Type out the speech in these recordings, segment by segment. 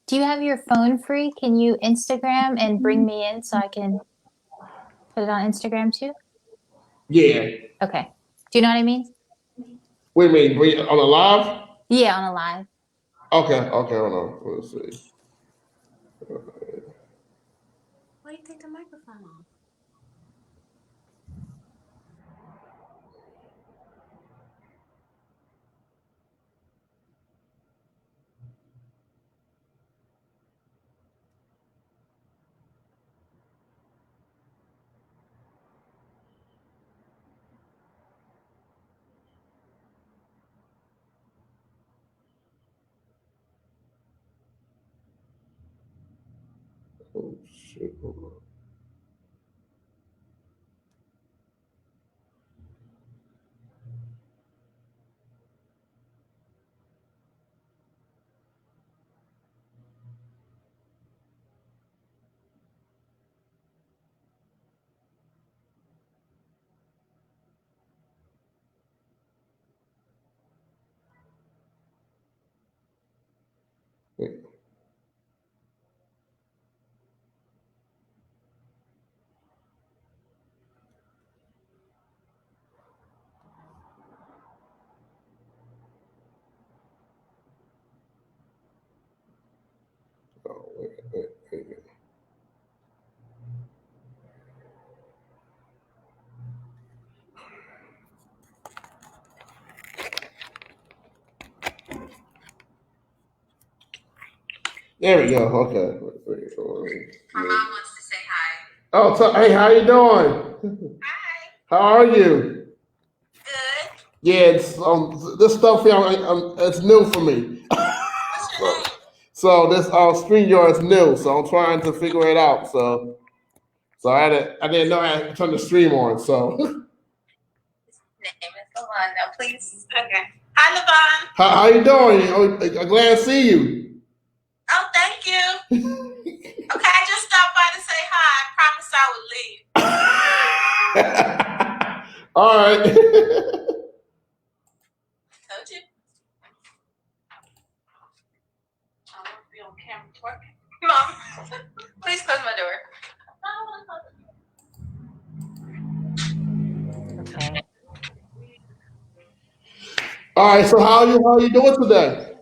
Do you have your phone free? Can you Instagram and bring me in so I can put it on Instagram too? Yeah. Okay. Do you know what I mean? Wait a minute, on a live? Yeah, on a live. Okay, hold on. Let's see. Why do you take the microphone off? Oh shit, hold on. Wait. Oh, wait. There we go. Okay. My mom wants to say hi. Oh, hey, how you doing? Hi. How are you? Good. Yeah, this stuff here, it's new for me. What's your name? So this Streamyard is new, so I'm trying to figure it out. So I didn't know I had to turn the stream on. So His name is Lavon. Please. Okay. Hi, Lavon. how you doing? Oh, I'm glad to see you. Oh, thank you. Okay, I just stopped by to say hi. I promised I would leave. All right. Told you. I want to be on camera twerking. Mom, please close my door. Okay. All right. So how are you doing today?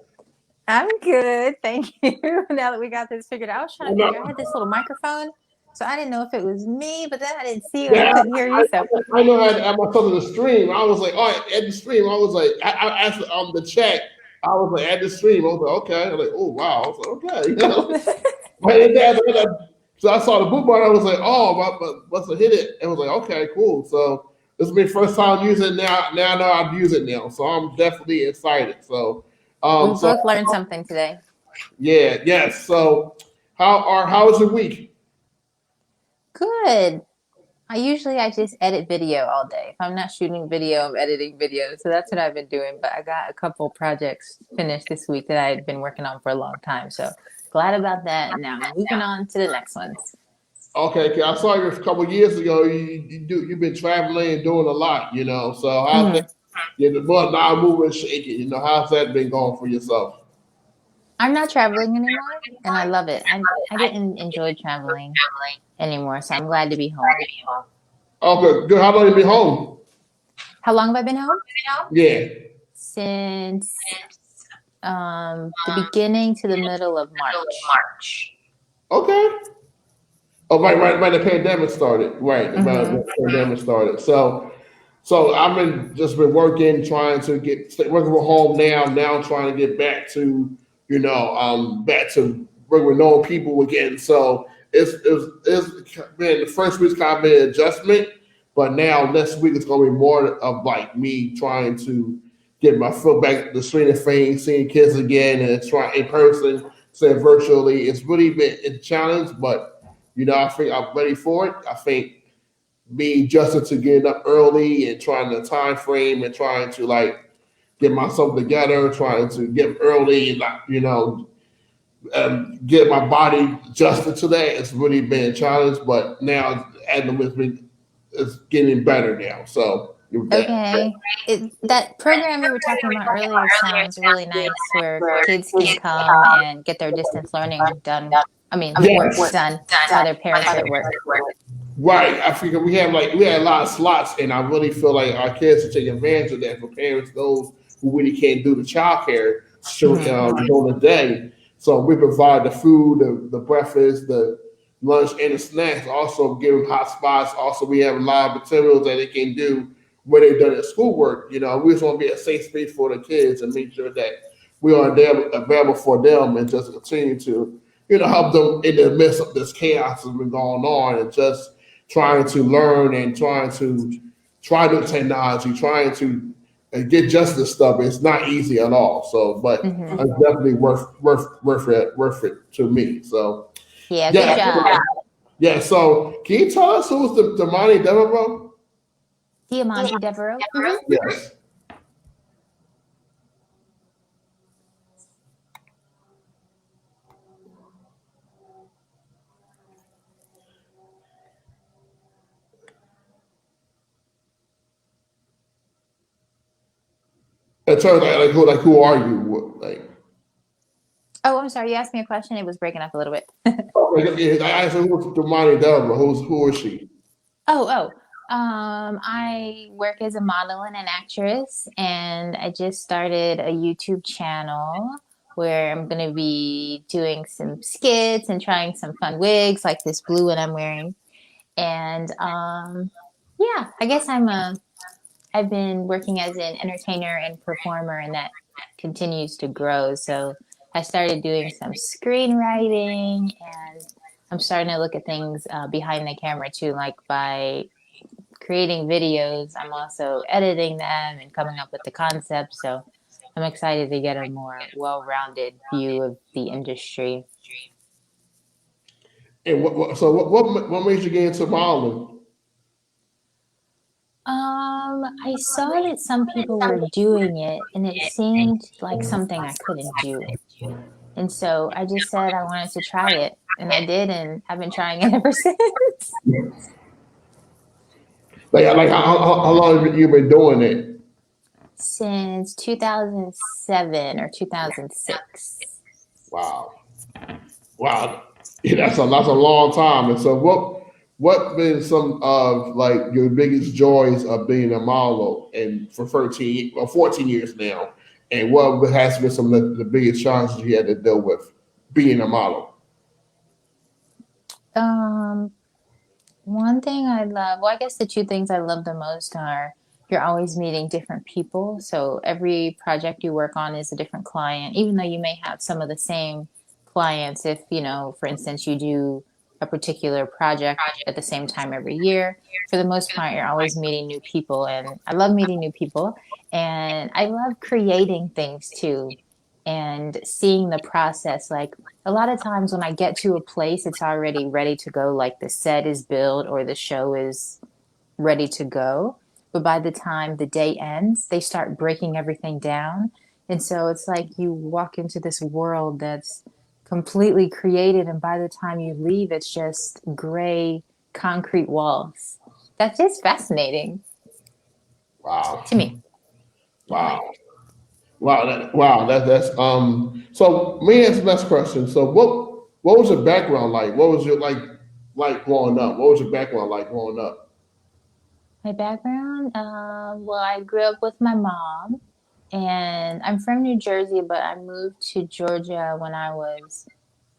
I'm good, thank you. Now that we got this figured out, I was trying to figure. I had this little microphone, so I didn't know if it was me, but then I didn't see you and I Yeah, couldn't hear you. So I know I had to add myself to the stream. I was like, all right, add the stream. I was like, I asked the chat. I was like, add the stream. I was like, okay. I was like, oh wow. I was like, okay. You know. So I saw the boot bar. I was like, oh, but must have hit it. And I was like, okay, cool. So this is my first time using it now. Now I know how to use it now. So I'm definitely excited. So, we so both learned something today. yeah, yes. So how was your week? Good. I just edit video all day. If I'm not shooting video, I'm editing video. So that's what I've been doing. But I got a couple projects finished this week that I had been working on for a long time. So glad about that. Now moving on to the next ones. Okay, 'cause I saw you a couple years ago. You've been traveling and doing a lot, you know. So how's that? Mhm. Yeah, the blood now moving, shaking. You know, how's that been going for yourself? I'm not traveling anymore, and I love it. I didn't enjoy traveling anymore, so I'm glad to be home. Okay, good. How long you been home? How long have I been home? Yeah. Since the beginning to the middle of March. Okay. Oh, right. The pandemic started. Right, Hmm. the pandemic started. So I've been working, trying to working from home now. Now trying to get back to back to working with known people again. So it's been the first week's kind of been an adjustment, but now next week it's gonna be more of like me trying to get my foot back the swing of things, seeing kids again, and trying in person, instead of virtually. It's really been a challenge, but I think I'm ready for it. I think me adjusting to getting up early and trying to time frame and trying to like get myself together, trying to get up early and get my body adjusted to that. It's really been a challenge, but now it's getting better now. So with that. Okay. That program you were talking about earlier sounds really nice, where kids can come and get their distance learning done. I mean, work Yes. done while their parents are at work. Right. I figure we had a lot of slots, and I really feel like our kids should take advantage of that for parents, those who really can't do the childcare Hmm. during the day. So we provide the food, the breakfast, the lunch, and the snacks. Also give them hot spots. Also, we have a lot of materials that they can do when they're done at schoolwork. We just want to be a safe space for the kids and make sure that we are there available for them and just continue to help them in the midst of this chaos that's been going on and just trying to learn and trying to try new technology, trying to get just this stuff. It's not easy at all. So, but Hmm. it's definitely worth it to me. So, Yeah, good yeah, job. yeah. So, can you tell us who's the Diamandi Devereaux? Diamandi Devereaux. Yes. In terms of who are you? Like, Oh, I'm sorry. You asked me a question. It was breaking up a little bit. I asked her who's Diamandi Devereaux. Who is she? Oh. I work as a model and an actress, and I just started a YouTube channel where I'm gonna be doing some skits and trying some fun wigs like this blue one I'm wearing. And yeah, I guess I've been working as an entertainer and performer, and that continues to grow. So I started doing some screenwriting, and I'm starting to look at things behind the camera too, like by creating videos. I'm also editing them and coming up with the concept. So I'm excited to get a more well-rounded view of the industry. And what made you get into modeling? I saw that some people were doing it and it seemed like something I couldn't do. And so I just said I wanted to try it. And I did, and I've been trying it ever since. Like how long have you been doing it? Since 2007 or 2006. Wow. Wow, yeah, that's a long time. And so, what been some of like your biggest joys of being a model and for 13 or 14 years now? And what has been some of the biggest challenges you had to deal with being a model? Um, One thing I love, well, I guess the two things I love the most are you're always meeting different people. So every project you work on is a different client, even though you may have some of the same clients. If, for instance, you do a particular project at the same time every year, for the most part, you're always meeting new people. And I love meeting new people. And I love creating things too and seeing the process. Like, a lot of times when I get to a place, it's already ready to go. Like the set is built or the show is ready to go. But by the time the day ends, they start breaking everything down. And so it's like you walk into this world that's completely created. And by the time you leave, it's just gray concrete walls. That's just fascinating Wow, to me, anyway. wow, that's So me ask the next question. So what was your background like? What was your like growing up? What was your background like growing up? My background, well, I grew up with my mom, and I'm from New Jersey, but I moved to Georgia when I was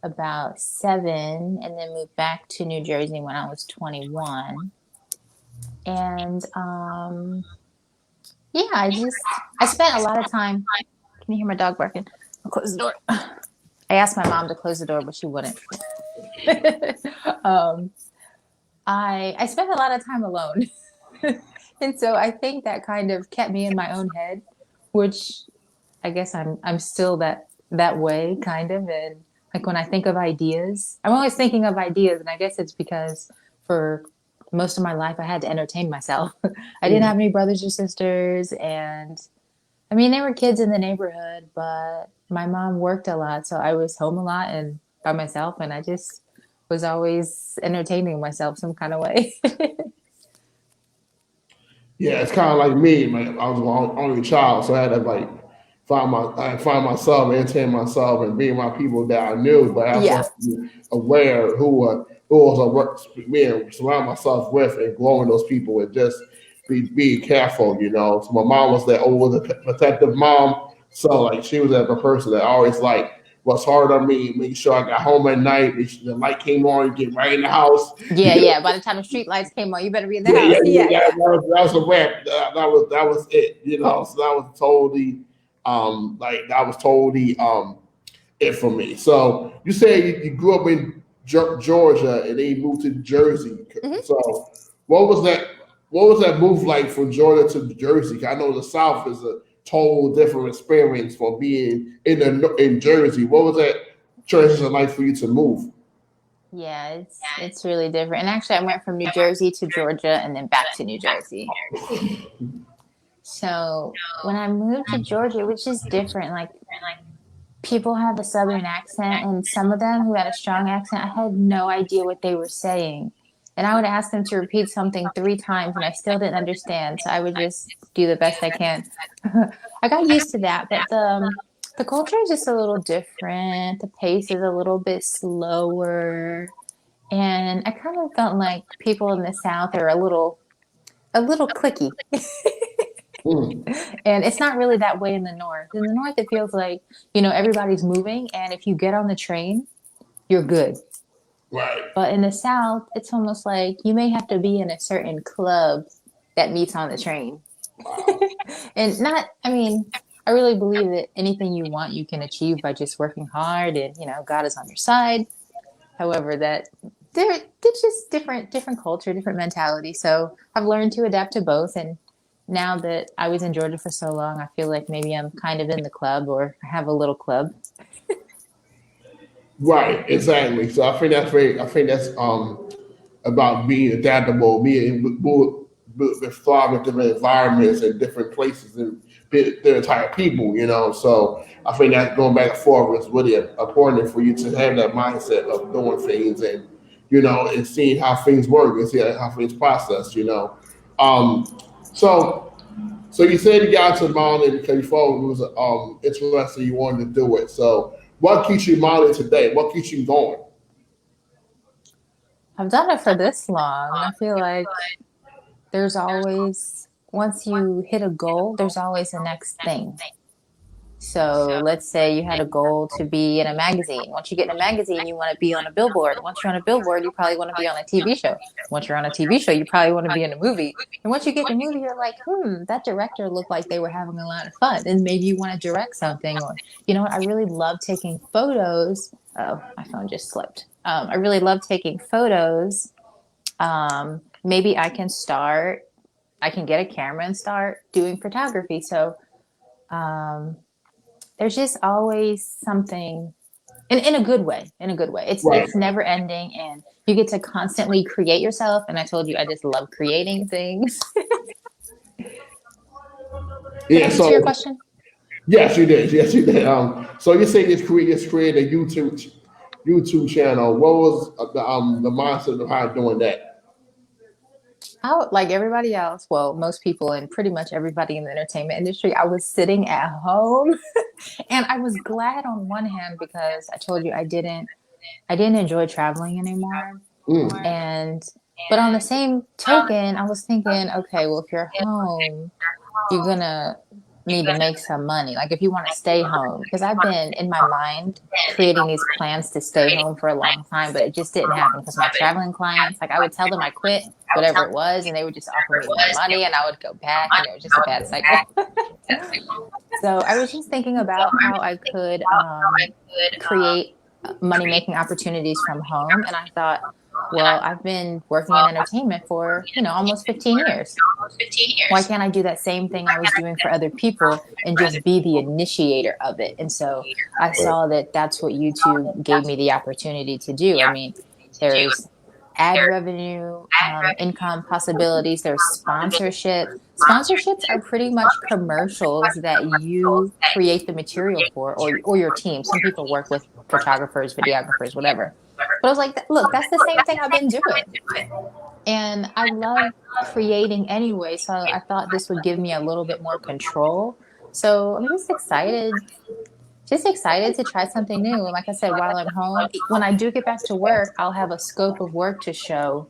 about 7, and then moved back to New Jersey when I was 21. And yeah, I spent a lot of time. Can you hear my dog barking? I'll close the door. I asked my mom to close the door, but she wouldn't. um, I spent a lot of time alone. And so I think that kind of kept me in my own head, which I guess I'm still that way kind of. And like when I think of ideas, I'm always thinking of ideas, and I guess it's because for most of my life I had to entertain myself. I didn't have any brothers or sisters, and I mean there were kids in the neighborhood, but my mom worked a lot, so I was home a lot and by myself, and I just was always entertaining myself some kind of way. Yeah, it's kind of like me, man. I was the only child, so I had to like find myself, entertain myself, and be my people that I knew, but I also Yeah. have to be aware who was I work, being surround myself with, and growing those people, and just be careful, you know. So my mom was that old protective mom, so like she was that the person that always like was hard on me, make sure I got home at night, make sure the light came on, get right in the house. Yeah, yeah. By the time the street lights came on, you better be in the Yeah, house. yeah, yeah, Yeah, yeah. yeah. That was a wrap. That was it. You know, so that was totally like that was totally it for me. So you say you grew up in Georgia and then you moved to Jersey. Hmm. So what was that? What was that move like from Georgia to Jersey? I know the South is a total different experience from being in Jersey. What was that transition like for you to move? Yeah, it's really different. And actually, I went from New Jersey to Georgia and then back to New Jersey. So when I moved to Georgia, it was just different. Like people have a southern accent, and some of them who had a strong accent, I had no idea what they were saying. And I would ask them to repeat something 3 times, and I still didn't understand. So I would just do the best I can. I got used to that, but the culture is just a little different. The pace is a little bit slower, and I kind of felt like people in the South are a little clicky. Mm, And it's not really that way in the North. In the North, it feels like, everybody's moving, and if you get on the train, you're good. right. But in the South, it's almost like you may have to be in a certain club that meets on the train. Wow. And not, I mean, I really believe that anything you want, you can achieve by just working hard, and, God is on your side. However, it's just different culture, different mentality. So I've learned to adapt to both. And now that I was in Georgia for so long, I feel like maybe I'm kind of in the club, or I have a little club. Right, exactly. So I think that's very. I think that's about being adaptable, being with thrive in different environments and different places and their entire people. You know, so I think that going back and forth is really important for you to have that mindset of doing things and and seeing how things work and see how things process. So so you said you got to modeling because you thought it was interesting, you wanted to do it. So what keeps you modeling today? What keeps you going? I've done it for this long. I feel like there's always, once you hit a goal, there's always the next thing. So let's say you had a goal to be in a magazine. Once you get in a magazine, you want to be on a billboard. Once you're on a billboard, you probably want to be on a TV show. Once you're on a TV show, you probably want to be in a movie. And once you get in a movie, you're like, that director looked like they were having a lot of fun. And maybe you want to direct something. Or, you know what? I really love taking photos. Oh, my phone just slipped. I really love taking photos. Maybe I can get a camera and start doing photography. So, um, there's just always something in a good way. In a good way. Right. It's never ending, and you get to constantly create yourself. And I told you I just love creating things. Did I Yeah. answer your So question? yes, you did. Yes, you did. So you say just create a YouTube channel. What was the mindset behind doing that? Like everybody else, well, most people and pretty much everybody in the entertainment industry, I was sitting at home, and I was glad on one hand because I told you I didn't enjoy traveling anymore. Mm, And but on the same token, I was thinking, okay, well, if you're home, you're gonna need to make some money. Like if you want to stay home, because I've been in my mind creating these plans to stay home for a long time, but it just didn't happen because my traveling clients, like I would tell them I quit whatever it was, and they would just offer me more money, and I would go back, and it was just a bad cycle. So I was just thinking about how I could create money making opportunities from home, and I thought, well, I've been working in entertainment for almost 15 years. Why can't I do that same thing I was doing for other people and just be the initiator of it? And so I saw that that's what YouTube gave me the opportunity to do. I mean, there's ad revenue, income possibilities, there's sponsorship. Sponsorships are pretty much commercials that you create the material for, or your team. Some people work with photographers, videographers, whatever. But I was like, look, that's the same thing I've been doing. And I love creating anyway, so I thought this would give me a little bit more control. So I'm just excited to try something new. And like I said, while I'm home, when I do get back to work, I'll have a scope of work to show,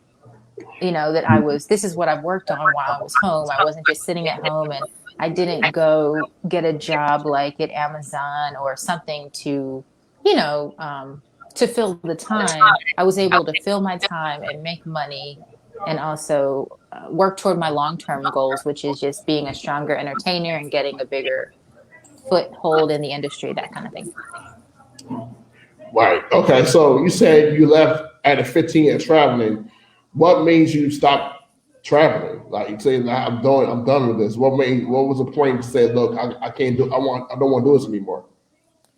that this is what I've worked on while I was home. I wasn't just sitting at home and I didn't go get a job like at Amazon or something to fill the time. I was able to fill my time and make money and also work toward my long-term goals, which is just being a stronger entertainer and getting a bigger foothold in the industry, that kind of thing. Right. Okay. So you said you left at a 15 year traveling. What made you stop traveling? Like you say, like, I'm done with this. What was the point to say, look, I can't do, I don't want to do this anymore.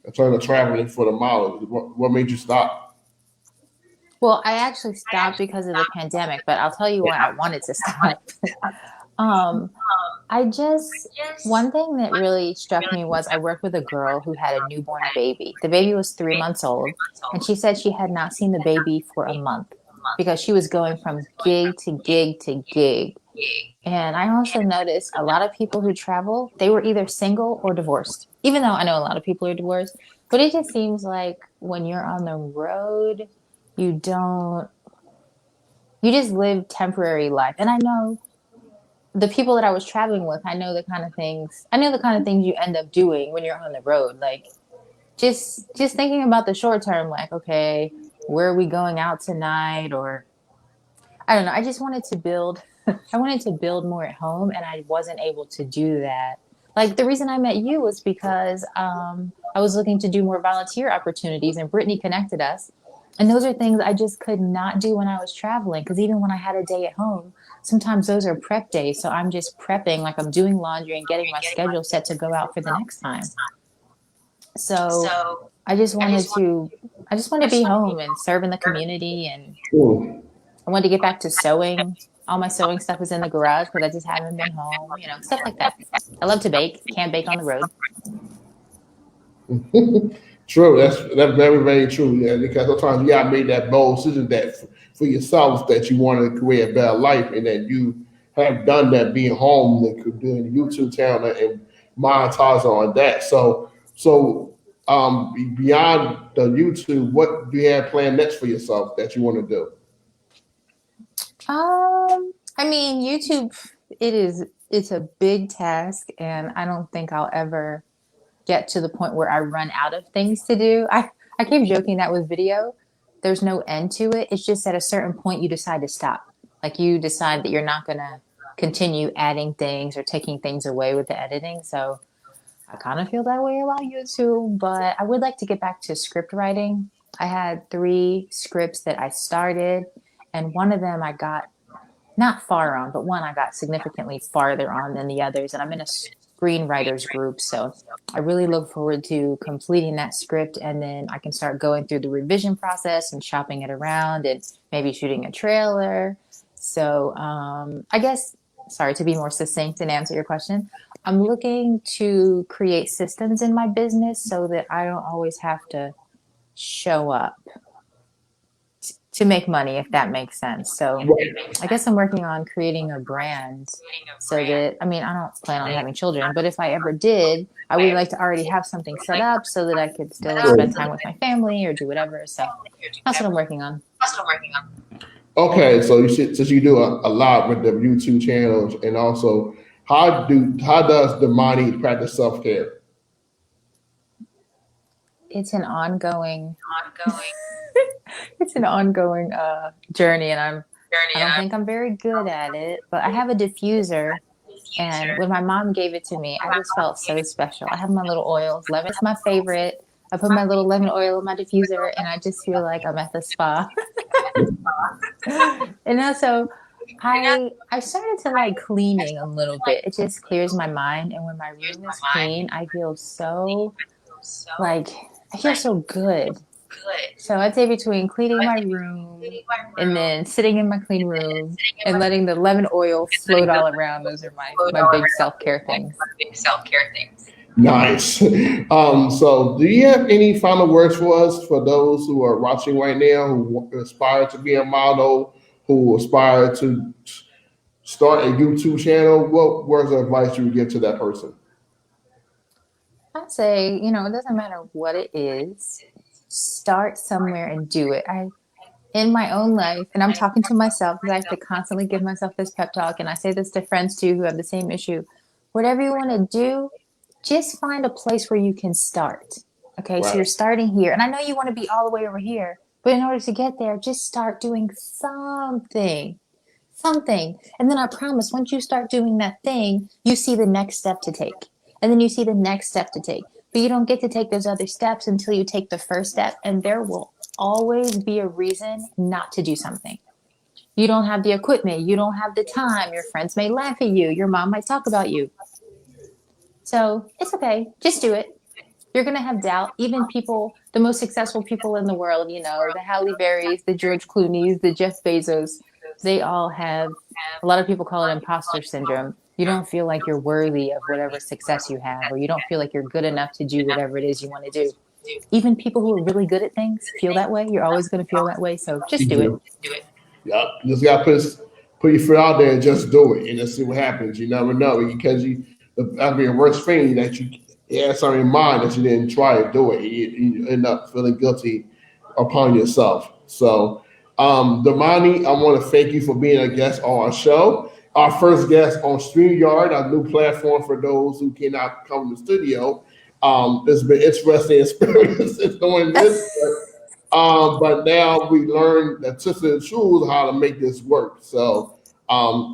I'm trying to traveling for the mileage. What made you stop? Well, I actually stopped because of the pandemic, but I'll tell you why I wanted to stop. um, One thing that really struck me was I worked with a girl who had a newborn baby. The baby was 3 months old, and she said she had not seen the baby for a month because she was going from gig to gig to gig. And I also noticed a lot of people who travel, they were either single or divorced, even though I know a lot of people are divorced. But it just seems like when you're on the road, you don't, you just live temporary life. And I know the people that I was traveling with, I know the kind of things you end up doing when you're on the road. Like just thinking about the short term, like, okay, where are we going out tonight? Or I don't know. I just wanted to build, I wanted to build more at home and I wasn't able to do that. Like the reason I met you was because I was looking to do more volunteer opportunities and Brittany connected us. And those are things I just could not do when I was traveling. Because even when I had a day at home, sometimes those are prep days. So I'm just prepping, like I'm doing laundry and getting my schedule set to go out for the next time. So I just wanted to, I just wanted to be home and serve in the community. And I wanted to get back to sewing. All my sewing stuff is in the garage because I just haven't been home, stuff like that. I love to bake. Can't bake on the road. True. That's very, very true. Yeah, because sometimes you gotta make that bold decision that for yourself that you want to create a better life and that you have done that being home and doing the YouTube channel and monetize on that. So beyond the YouTube, what do you have planned next for yourself that you want to do? I mean, YouTube, it's a big task, and I don't think I'll ever get to the point where I run out of things to do. I keep joking that with video, there's no end to it. It's just at a certain point you decide to stop. Like you decide that you're not going to continue adding things or taking things away with the editing. So I kind of feel that way about YouTube, but I would like to get back to script writing. I had 3 scripts that I started, and one of them I got not far on, but one I got significantly farther on than the others. And I'm in a screenwriters group. So I really look forward to completing that script, and then I can start going through the revision process and shopping it around and maybe shooting a trailer. So I guess, sorry, to be more succinct and answer your question, I'm looking to create systems in my business so that I don't always have to show up to make money, if that makes sense. So I guess I'm working on creating a brand so that, I mean, I don't plan on having children, but if I ever did, I would like to already have something set up so that I could still spend time with my family or do whatever. So that's what I'm working on. Okay, so since you do a lot with the YouTube channels, and also how does Diamandi practice self-care? It's an ongoing it's an ongoing journey, and I don't think I'm very good at it, but I have a diffuser, and when my mom gave it to me, I just felt so special. I have my little oils. Lemon's my favorite. I put my little lemon oil in my diffuser, and I just feel like I'm at the spa. And also, I started to like cleaning a little bit. It just clears my mind, and when my room is clean, I feel so good. So I'd say between cleaning my room and then sitting in my clean room and letting the lemon oil float all around, those are my big self-care things. Nice. So do you have any final words for us, for those who are watching right now, who aspire to be a model, who aspire to start a YouTube channel, what words of advice you would give to that person? I'd say, it doesn't matter what it is, start somewhere and do it. In my own life, and I'm talking to myself because I have to constantly give myself this pep talk, and I say this to friends too who have the same issue. Whatever you want to do, just find a place where you can start. Okay, so Right. you're starting here, and I know you want to be all the way over here, but in order to get there, just start doing something. Something. And then I promise, once you start doing that thing, you see the next step to take. And then you see the next step to take. But you don't get to take those other steps until you take the first step. And there will always be a reason not to do something. You don't have the equipment. You don't have the time. Your friends may laugh at you. Your mom might talk about you. So it's okay. Just do it. You're going to have doubt. Even people, the most successful people in the world, the Halle Berrys, the George Clooney's, the Jeff Bezos, they all have, a lot of people call it imposter syndrome. You don't feel like you're worthy of whatever success you have, or you don't feel like you're good enough to do whatever it is you want to do. Even people who are really good at things feel that way. You're always going to feel that way. So just do it. Yep. You just got to put your foot out there and just do it and just see what happens. You never know because that'd be a worst thing that you had something in mind that you didn't try to do it. You end up feeling guilty upon yourself. So, Diamandi, I want to thank you for being a guest on our show. Our first guest on Streamyard, our new platform for those who cannot come to the studio. It's been interesting experience doing this. But now we learned the tips and tools how to make this work. So,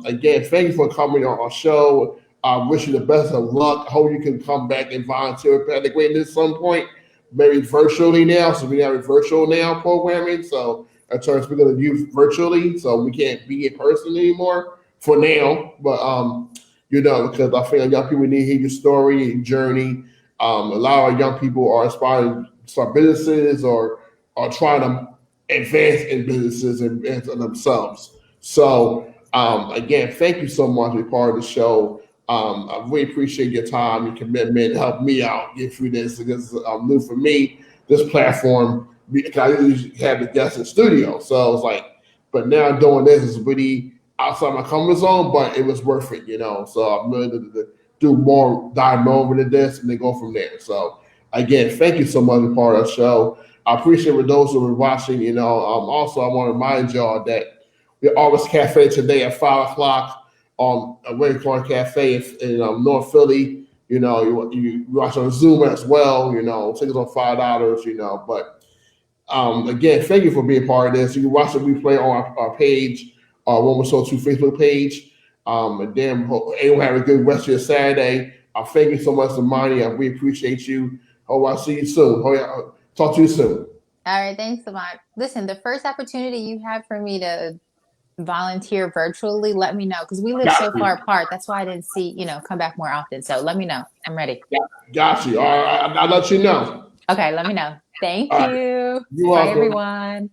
again, thank you for coming on our show. I wish you the best of luck. I hope you can come back and volunteer at Panic Waiting at some point, maybe virtually now. So we have a virtual now programming. So in terms we're going to use virtually, so we can't be in person anymore for now. But because I feel like young people need to hear your story and journey. A lot of young people are aspiring to start businesses or are trying to advance in businesses and themselves. So again, thank you so much for being part of the show. I really appreciate your time, your commitment, to help me out get through this. This is new for me, this platform, because I usually have the guests in studio. So it's like, but now doing this is really outside my comfort zone, but it was worth it, So I'm willing to do more, dive more into this and then go from there. So again, thank you so much for being part of the show. I appreciate for those who are watching, also I want to remind y'all that we're August Cafe today at 5 o'clock on a Waycorn Cafe in North Philly. You watch on Zoom as well. Tickets on $5. But again, thank you for being part of this. You can watch the replay on our page, our Woman Soul 2 Facebook page. And then everyone have a good rest of your Saturday. Thank you so much, Diamandi. We appreciate you. Hope I'll see you soon. Talk to you soon. All right. Thanks so much. Listen, the first opportunity you have for me to volunteer virtually, let me know, because we live so far apart. That's why I didn't come back more often. So let me know. I'm ready. Got you. All right. I'll let you know. Okay, let me know. Thank you. You're Bye, welcome. everyone.